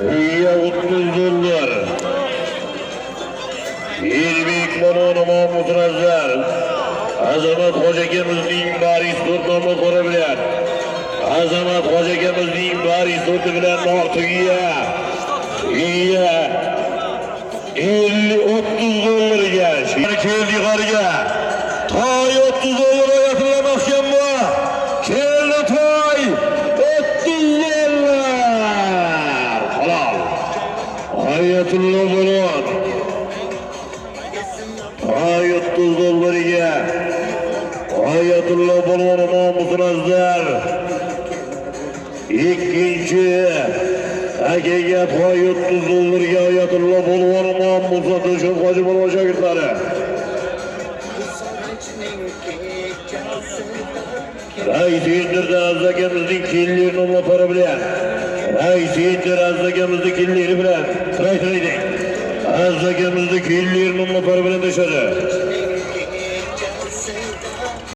İyi 30 dolar. 20 balonu Mahmut Razlar. Azamat Hocagemizning bari surnoma ko'rabilar. Azamat Hocagemizning bari surti bilan ortiga. İyi 50-30 dolarga. Shuni keldi yuqoriga. Toy 30 dollar yaqinlamoqchi bu. Keldi toy 30 dollar. Halol. Oyatullo bo'lon. Toy 30 dollarga. Oyatullo bo'lon Mahmud Razlar. İkinci Akaga toy 30 dollarga Oyatullo bo'lon Mahmud Razlar Hoji bo'lon shogirdlari. Raisi Azzakamizning kellerini olma para bilan. Raisi Azzakamizning kelleri bilan. Tiraydi. Azzakamizning kellerini olma para bilan deshadi.